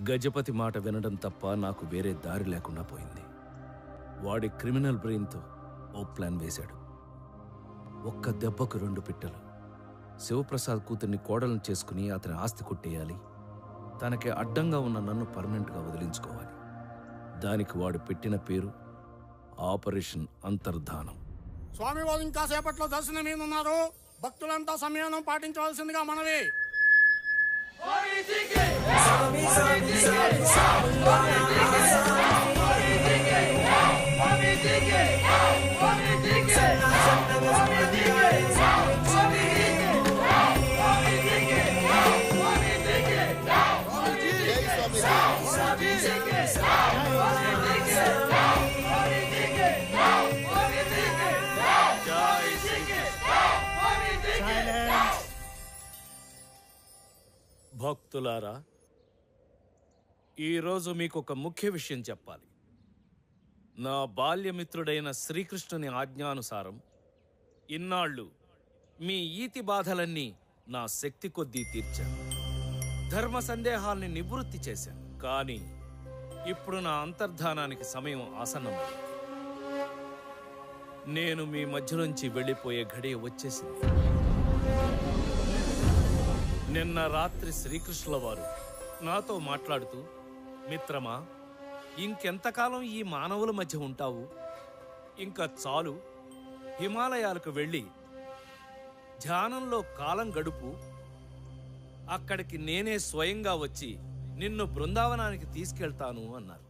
గజపతి మాట వినడం తప్ప నాకు వేరే దారి లేకుండా పోయింది. వాడి క్రిమినల్ బ్రెయిన్తో ఓ ప్లాన్ వేశాడు. ఒక్క దెబ్బకు 2 పిట్టలు. శివప్రసాద్ కూతుర్ని కోడలను చేసుకుని అతని ఆస్తి కొట్టేయాలి, తనకి అడ్డంగా ఉన్న నన్ను పర్మనెంట్గా వదిలించుకోవాలి. దానికి వాడు పెట్టిన పేరు ఆపరేషన్ అంతర్ధానం. స్వామి వారు ఇంకా సేపట్లో దర్శనం మీద ఉన్నారు. భక్తులంతా సంయమనం పాటించవలసిందిగా మనవి. భక్తులారా, ఈరోజు మీకు ఒక ముఖ్య విషయం చెప్పాలి. నా బాల్యమిత్రుడైన శ్రీకృష్ణుని ఆజ్ఞానుసారం ఇన్నాళ్ళు మీ ఈతి బాధలన్నీ నా శక్తి కొద్దీ తీర్చాను. ధర్మ సందేహాల్ని నివృత్తి చేశాను. కానీ ఇప్పుడు నా అంతర్ధానానికి సమయం ఆసన్నమైంది. నేను మీ మధ్యలోంచి వెళ్ళిపోయే ఘడియ వచ్చేసింది. నిన్న రాత్రి శ్రీకృష్ణుల వారు నాతో మాట్లాడుతూ, మిత్రమా, ఇంకెంతకాలం ఈ మానవుల మధ్య ఉంటావు? ఇంకా చాలు, హిమాలయాలకు వెళ్ళి ధ్యానంలో కాలం గడుపు. అక్కడికి నేనే స్వయంగా వచ్చి నిన్ను బృందావనానికి తీసుకెళ్తాను అన్నారు.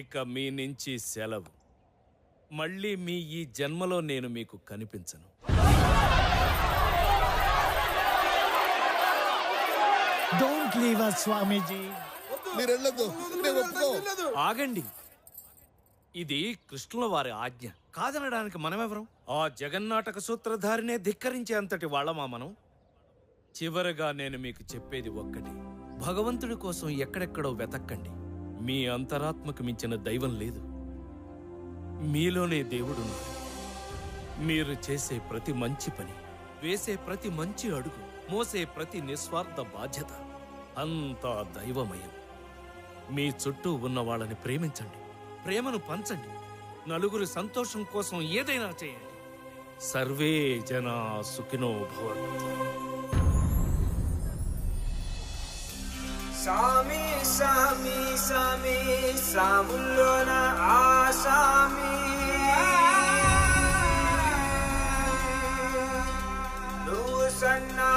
ఇక మీ నుంచి సెలవు. మళ్ళీ మీ ఈ జన్మలో నేను మీకు కనిపించను. Don't leave us, Swamiji. ఆగండి. ఇది కృష్ణుల వారి ఆజ్ఞ. కాదనడానికి మనమెవరం? ఆ జగన్నాటక సూత్రధారినే ధిక్కరించే అంతటి వాళ్ళమా మనం? చివరగా నేను మీకు చెప్పేది ఒక్కటి. భగవంతుడి కోసం ఎక్కడెక్కడో వెతక్కండి. మీ అంతరాత్మకు మించిన దైవం లేదు. మీలోనే దేవుడున్నాడు. మీరు చేసే ప్రతి మంచి పని, వేసే ప్రతి మంచి అడుగు, మోసే ప్రతి నిస్వార్థ బాధ్యత అంతా దైవమయం. మీ చుట్టూ ఉన్న వాళ్ళని ప్రేమించండి, ప్రేమను పంచండి, నలుగురి సంతోషం కోసం ఏదైనా చేయండి. సర్వే జనా సుఖినో భవంతు. సామి సామి సామి సాముల్లోన ఆసామి నువ్వు సన్నా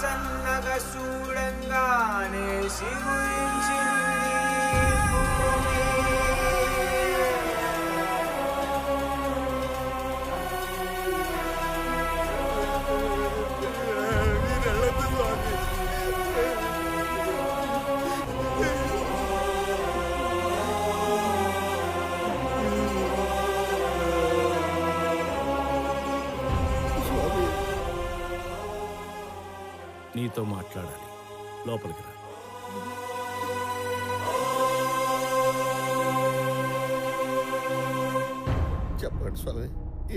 సన్నగా చూడంగానే సిగురించింది భూమి. నీతో మాట్లాడాలి. లోపలికి రా. చెప్పండి స్వామి,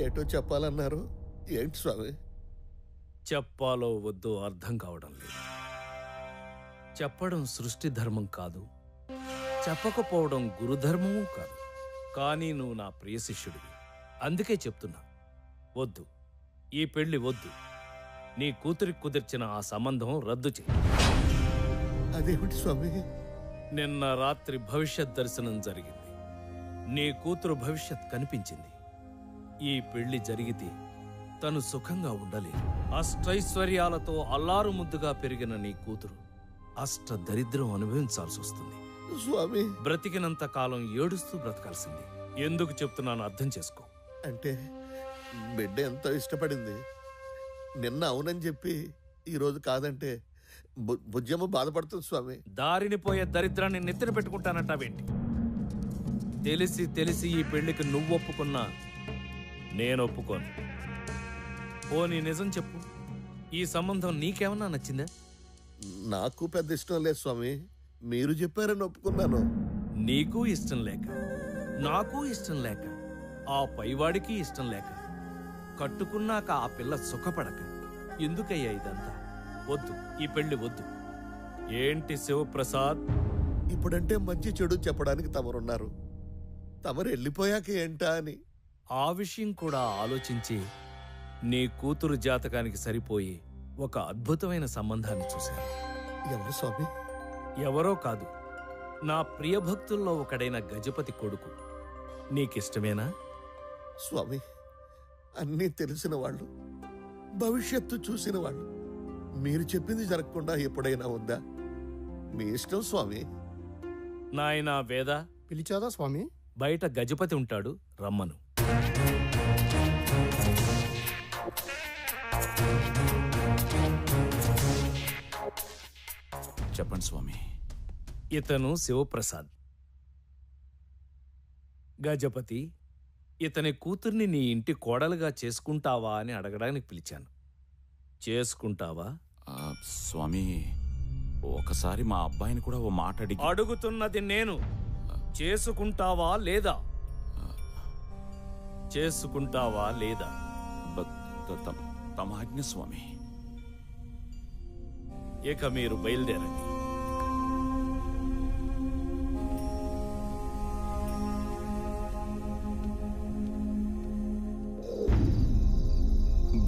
ఏటో చెప్పాలన్నారు. ఏంటి స్వామి? చెప్పాలో వద్దో అర్థం కావడం లేదు. చెప్పడం సృష్టి ధర్మం కాదు, చెప్పకపోవడం గురుధర్మమూ కాదు. కానీ నువ్వు నా ప్రియ శిష్యుడివి, అందుకే చెప్తున్నా. వద్దు, ఈ పెళ్లి వద్దు. నీ కూతురికి కుదిర్చిన ఆ సంబంధం రద్దు చేయి. అదేమిటి స్వామి? నిన్న రాత్రి భవిష్యత్ దర్శనం జరిగింది. నీ కూతురు భవిష్యత్ కనిపించింది. ఈ పెళ్లి జరిగితే తను సుఖంగా ఉండలేదు. అష్టైశ్వర్యాలతో అల్లారు ముద్దుగా పెరిగిన నీ కూతురు అష్ట దరిద్రం అనుభవించాల్సి వస్తుంది. స్వామి, బ్రతికినంత కాలం ఏడుస్తూ బ్రతకాల్సింది. ఎందుకు చెప్తున్నాను అర్థం చేసుకో. అంటే బిడ్డ ఎంతో ఇష్టపడింది. నిన్న అవునని చెప్పి ఈరోజు కాదంటే భుజమ్మ బాధపడుతుంది స్వామి. దారిని పోయే దరిద్రాన్ని నెత్తిన పెట్టుకుంటానంటావేంటి? తెలిసి తెలిసి ఈ పెళ్లికి నువ్వు ఒప్పుకున్నా నేను ఒప్పుకోను. పోనీ నిజం చెప్పు, ఈ సంబంధం నీకేమన్నా నచ్చిందా? నాకు పెద్ద ఇష్టం లేదు స్వామి. మీరు చెప్పారని ఒప్పుకున్నాను. నీకు ఇష్టం లేక, నాకు ఇష్టం లేక, ఆ పైవాడికి ఇష్టం లేక, కట్టుకున్నాక ఆ పిల్ల సుఖపడక ఎందుకయ్యా ఇదంతా? వద్దు, ఈ పెళ్లి వద్దు. ఏంటి శివప్రసాద్, ఇప్పుడంటే మంచి చెడు చెప్పడానికి తమరున్నారు. తమరు వెళ్ళిపోయాక ఏంటా అని. ఆ విషయం కూడా ఆలోచించి నీ కూతురు జాతకానికి సరిపోయి ఒక అద్భుతమైన సంబంధాన్ని చూశాను. ఎవరు స్వామి? ఎవరో కాదు, నా ప్రియభక్తుల్లో ఒకడైన గజపతి కొడుకు. నీకిష్టమేనా? స్వామి, అన్నీ తెలిసిన వాళ్ళు, భవిష్యత్తు చూసిన వాళ్ళు, మీరు చెప్పింది జరగకుండా ఎప్పుడైనా ఉందా? మీ ఇష్టం స్వామి. నాయనా వేద, పిలిచాదా స్వామి? బయట గజపతి ఉంటాడు, రమ్మను. చెప్పండి స్వామి. ఇతను శివప్రసాద్. గజపతి, ఇతని కూతుర్ని నీ ఇంటి కోడలుగా చేసుకుంటావా అని అడగడానికి పిలిచాను. చేసుకుంటావా? స్వామి, ఒకసారి మా అబ్బాయిని కూడా ఓ మాట అడిగి. అడుగుతున్నది నేను. చేసుకుంటావా లేదా? చేసుకుంటావా లేదా? తమ ఆజ్ఞ స్వామి. ఇక మీరు బయలుదేరండి.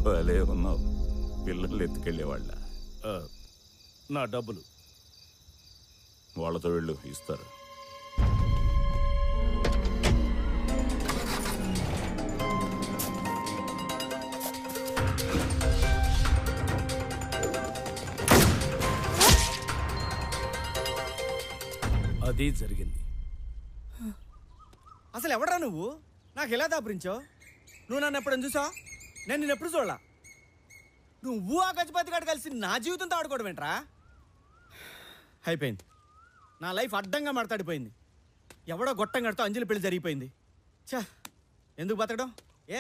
భలే ఉన్నావు. పిల్లలు ఎత్తుకెళ్ళేవాళ్ళ. నా డబ్బులు వాళ్ళతో వెళ్ళు, ఇస్తారు. అది జరిగింది. అసలు ఎవడరా నువ్వు? నాకు ఎలా దాపురించావు? నువ్వు నన్ను ఎప్పుడైనా చూసా? నేను నిన్ను ఎప్పుడు చూడలా. నువ్వు ఆ గజపతి గారు కలిసి నా జీవితంతో ఆడుకోవడం ఏంట్రా? అయిపోయింది. నా లైఫ్ అడ్డంగా మాట్లాడిపోయింది. ఎవడో గొట్టం గడితో అంజలి పెళ్లి జరిగిపోయింది. ఛా, ఎందుకు బతకడం?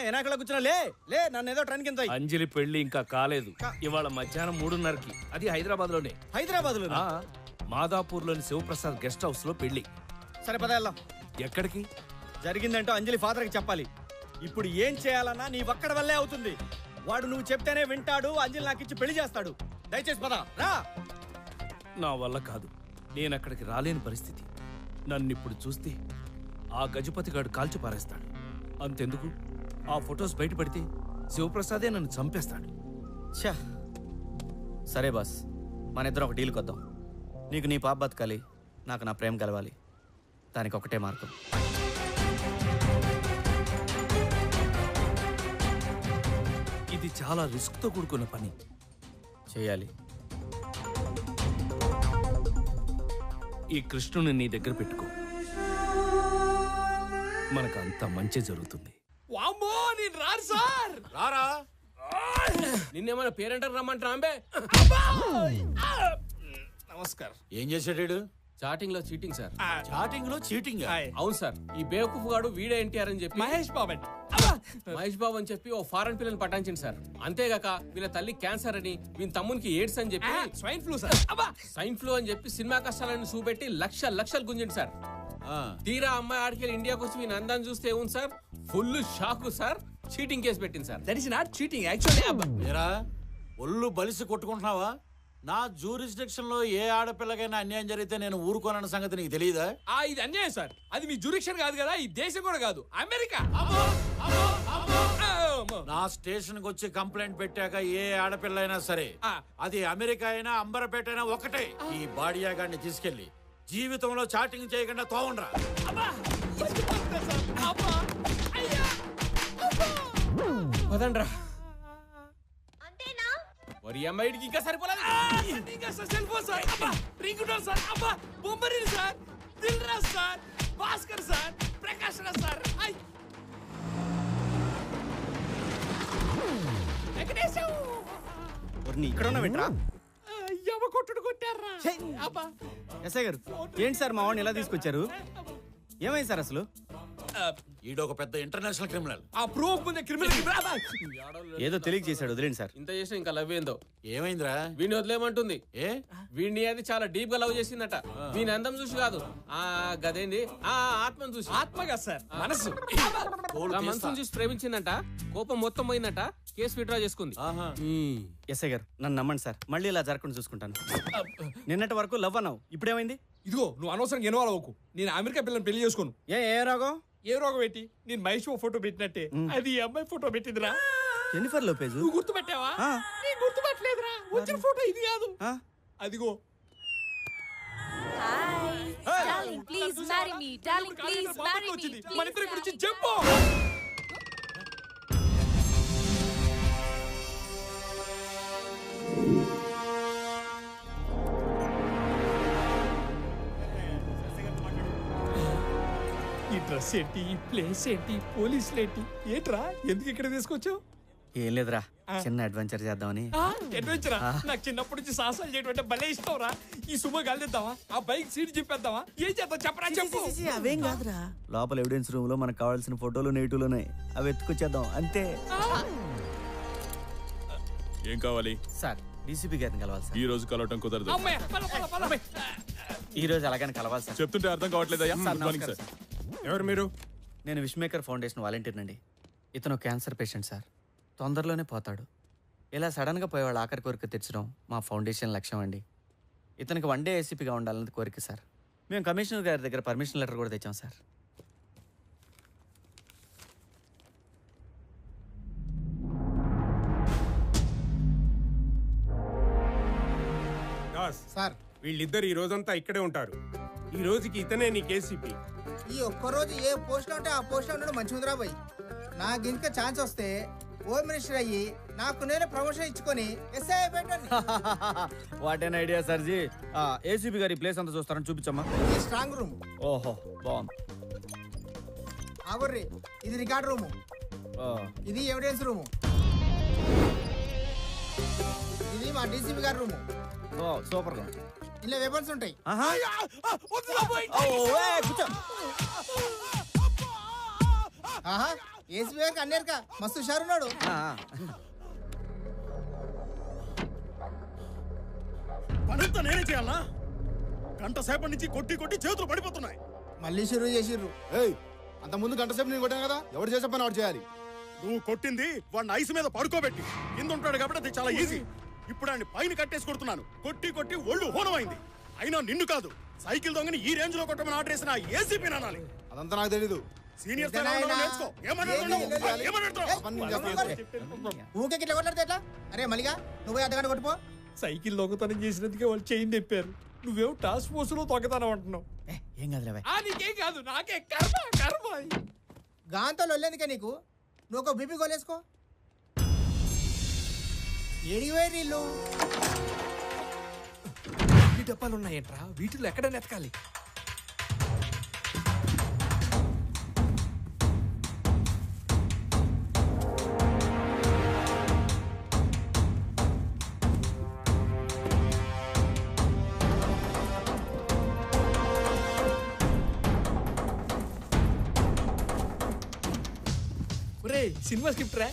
ఎనాకలో కూర్చున్నా లే లే, నన్ను ఏదో ట్రైన్ కింద. అంజలి పెళ్లి ఇంకా కాలేదు. ఇవాళ మధ్యాహ్నం 3:30కి. అది హైదరాబాద్లోనే. హైదరాబాద్లో? మాదాపూర్లోని శివప్రసాద్ గెస్ట్ హౌస్ లో పెళ్లి. సరే పద వెళ్దాం. ఎక్కడికి? జరిగిందంటూ అంజలి ఫాదర్కి చెప్పాలి. ఇప్పుడు ఏం చేయాలన్నా నీ ఒక్కడి వల్లే అవుతుంది. వాడు నువ్వు చెప్తేనే వింటాడు. అంజలి నాకు ఇచ్చి పెళ్లి చేస్తాడు. దయచేసి పద రా. నా వల్ల కాదు. నేనక్కడికి రాలేని పరిస్థితి. నన్నిప్పుడు చూస్తే ఆ గజపతి గాడు కాల్చి పారేస్తాడు. అంతెందుకు, ఆ ఫొటోస్ బయట పెడితే శివప్రసాదే నన్ను చంపేస్తాడు. ఛా, సరే బాస్, మన ఇద్దరం ఒక డీల్ కొద్దాం. నీకు నీ పాప బతకాలి, నాకు నా ప్రేమ కలవాలి. దానికి ఒకటే మార్గం. ఇది చాలా రిస్క్తో కూడుకున్న పని. చేయాలి. ఈ కృష్ణుని నీ దగ్గర పెట్టుకో. మనకు అంత మంచి జరుగుతుంది. వామ్మో, నేను రాను సార్. రారా. నిన్నేమైనా పేరెంటర్ రమ్మంటారా? అంబే నమస్కారం. ఏం చేశాడు? చాటింగ్ లో చీటింగ్ సార్. చాటింగ్ లో చీటింగ్? అవును సార్. ఈ బేవకూఫ్ గాడు వీడే ఎన్టీఆర్ అని చెప్పి మహేష్ బాబు అని చెప్పి ఓ ఫారెన్ పిల్లని పటాయించింది సార్. అంతేగాక వీళ్ళ తల్లి క్యాన్సర్ అని, వీళ్ళ తమ్మునికి ఎయిడ్స్ అని చెప్పి స్వైన్ ఫ్లూ అని చెప్పి సినిమా కష్టాలను చూపెట్టి లక్షలు గుంజింది సార్. తీరా అమ్మాయి ఆడికెళ్ళి ఇండియాకి వచ్చి వీళ్ళ అందాన్ని చూస్తే ఏముంది sir, full shock sir. Cheating case పెట్టింది sir. That is not cheating actually. ఒళ్ళు బలిసి కొట్టుకుంటున్నావా? నా జ్యూరిస్డిక్షన్ లో ఏ ఆడపిల్లకైనా అన్యాయం జరిగితే నేను ఊరుకోనన్న సంగతి నీకు తెలియదా? ఇది అన్యాయం సార్. అది మీ జ్యూరిక్షన్ కాదు కదా, ఈ దేశం కూడా కాదు, అమెరికా. నా స్టేషన్ కి వచ్చి కంప్లైంట్ పెట్టాక ఏ ఆడపిల్ల అయినా సరే, అది అమెరికా అయినా అంబరపేట అయినా ఒకటే, ఈ బాడియాగాడిని తీసుకెళ్లి జీవితంలో చాటింగ్ చేయకుండా తోవండ్రా. పదండ్రా. మరి అమ్మాయికి ఇంకా సరిపోలేదు. Cell phone sir, ring tone sir, Bommarillu sir, Dil Raj sir, Bhaskar sir, Prakash Raj sir. ఇక్కడ ఉన్నా వింటరా? కొట్టుడు కొట్టారా? ఎస్ఐ గారు, ఏంటి సార్ మా వాడిని ఎలా తీసుకొచ్చారు? ఏమైంది సార్ అసలు? ఈడొక పెద్ద ఇంటర్నేషనల్ క్రిమినల్. ఆ ప్రూఫ్ ముందే క్రిమినల్ ఏదో తెలియక చేశాడు, వదిలేండి సార్. ఇంత చేసిన ఇంకా లవ్ ఏందో. ఏమైందిరా? వీడిని వదిలేమంటుంది. ఏ వీడిని అది చాలా డీప్ గా లవ్ చేసిందట. వీని అందం చూసి కాదు, ఆ గదేంది ఆ ఆత్మను చూసి. ఆత్మగా సార్, మనసు. ఆ మనసును చూసి ప్రేమించిందంట. కోపం మొత్తం పోయిందట. కేసు విత్డ్రా చేసుకుంది. ఎస్ఐ గారు నన్ను నమ్మండి సార్, మళ్ళీ ఇలా జరగకుండా చూసుకుంటాను. నిన్నటి వరకు లవ్ అన్నావు, ఇప్పుడేమైంది? ఇదిగో నువ్వు అనవసరంగా ఇన్వాల్వ్ అవ్వకు. నేను అమెరికా పిల్లని పెళ్లి చేసుకోను. ఏ రోగం? ఏ రోగం పెట్టి నేను మహేష్ బాబు ఫోటో పెట్టినట్టే అది ఈ అమ్మాయి ఫోటో పెట్టిందిరా. Jennifer Lopez. నువ్వు గుర్తుపెట్టావా? నీ గుర్తుపట్టలేదురా. వచ్చిన ఫోటో ఇది కాదు, అదిగో. Darling, please marry me. Darling, please marry me. మన ఇద్దరి గురించి చెప్పు. ఈ డ్రెస్ ఏంటి, ఈ ప్లేస్ ఏంటి, పోలీసులు ఏంటి, ఏంట్రా ఎందుకు ఇక్కడ తీసుకొచ్చావు? ఏం లేదురా, చిన్న అడ్వెంచర్ చేద్దామని. అడ్వెంచరా? నాకు చిన్నప్పటి నుంచి సాహసాలు చేయడం అంటే భలే ఇష్టంరా. ఈ సుమ గాలిద్దామా, ఆ బైక్ సీట్ చింపేద్దామా, ఏం చేద్దాం చెప్పరా చెప్పు. అవేం కాదురా, లోపల ఎవిడెన్స్ రూమ్ లో మనకు కావాల్సిన ఫోటోలు నెగిటివ్లోనే, అవి ఎత్తుకొచ్చేద్దాం అంతే. ఏం కావాలి సార్? డీసీపీ గారిని కలవాలి సార్. ఈ రోజు కలవటం కుదరదు. అమ్మాయి, పద, పద, పద. ఈ రోజు అలాగని కలవాలి సార్. చెప్తుంటే అర్థం కావట్లేదయ్యా. సార్, గుడ్ మార్నింగ్ నమస్కారం సార్. ఎవరు మీరు? నేను విష్మేకర్ ఫౌండేషన్ వాలంటీర్ అండి. ఇతను క్యాన్సర్ పేషెంట్ సార్, తొందరలోనే పోతాడు. ఇలా సడన్గా పోయేవాళ్ళు ఆఖరి కోరిక తెచ్చడం మా ఫౌండేషన్ లక్ష్యం అండి. ఇతనికి వన్ డే ఏసీపీగా ఉండాలన్నది కోరిక సార్. మేము కమిషనర్ గారి దగ్గర పర్మిషన్ లెటర్ కూడా తెచ్చాం సార్. సార్, వీళ్ళిద్దరు ఈ రోజంతా ఇక్కడే ఉంటారు. ఈ రోజుకి ఇతనే నీ కేసీపీ. ఈ ఒక్కరోజు ఏ పోస్ట్ లో ఉంటే ఆ పోస్ట్ లో ఉండడం మంచిదిరా బాయ్. నాకు ఇంకా ఛాన్స్ వస్తే హోమ్ మినిస్టర్ అయ్యి నాకు నేను ప్రమోషన్ ఇచ్చుకొని ఎస్ఐ పెట్టండి. What an idea sir ji. ACP గారి ప్లేస్ అంతా చూస్తారని చూపించమ్మా. ఈ స్ట్రాంగ్ రూమ్. ఓహో, బాగుంది. ఆగొర్రి, ఇది రికార్డ్ రూము, ఇది ఎవిడెన్స్ రూము, ఇది మా డీసీపీ గారి రూము. సూపర్ గా. ఇలా వెపన్స్ ఉంటాయి. ఆహా, ఏసీపీ గారికి అన్నేరుక మస్తు హుషారున్నాడు. పనంతా నేనే చేయాలా? గంట సేపటి నుంచి కొట్టి కొట్టి చేతులు పడిపోతున్నాయి. మళ్ళీ షురూ చేసిర్రు. అంత ముందు గంట సేపు నేను కొట్టాను కదా, ఎవరు చేసే పని వాడు చేయాలి. నువ్వు కొట్టింది వాడిని ఐస్ మీద పడుకోబెట్టి, కింద ఉంటాడు కాబట్టి అది చాలా ఈజీ. ఇప్పుడు ఆయన పైన కట్టేసి కొడుతున్నాను. కొట్టి కొట్టి ఒళ్ళు హోనమైంది. అయినా నిన్ను కాదు, సైకిల్ దొంగని ఈ రేంజ్ లో కొట్టమని ఆర్డర్ చేసిన ఏసీపీ అనాలి. అదంతా నాకు తెలీదు. సీనియర్ ఊకే ఇట్లా కొట్లాడితే ఎట్లా? అరే మలిగా నువ్వు అర్ధగంట కొట్టుపో. సైకిల్ దొంగతనం చేసినందుకే వాళ్ళు చైన్ తెప్పారు. నువ్వేం టాస్క్ ఫోర్స్ లో దొంగతనం అంటున్నావు. ఏం కాదులే. నీకేం కాదు, నాకే కర్మ కర్మ. గాంతో వెళ్ళేందుకే నీకు, నువ్వు ఒక బీపీ గోలేసుకో. ఏడివే నీళ్ళు ఈ డబ్బాలు ఉన్నాయంట్రా, వీటిలో ఎక్కడ నెతకాలి? సినిమా స్క్రిప్ట్ రా.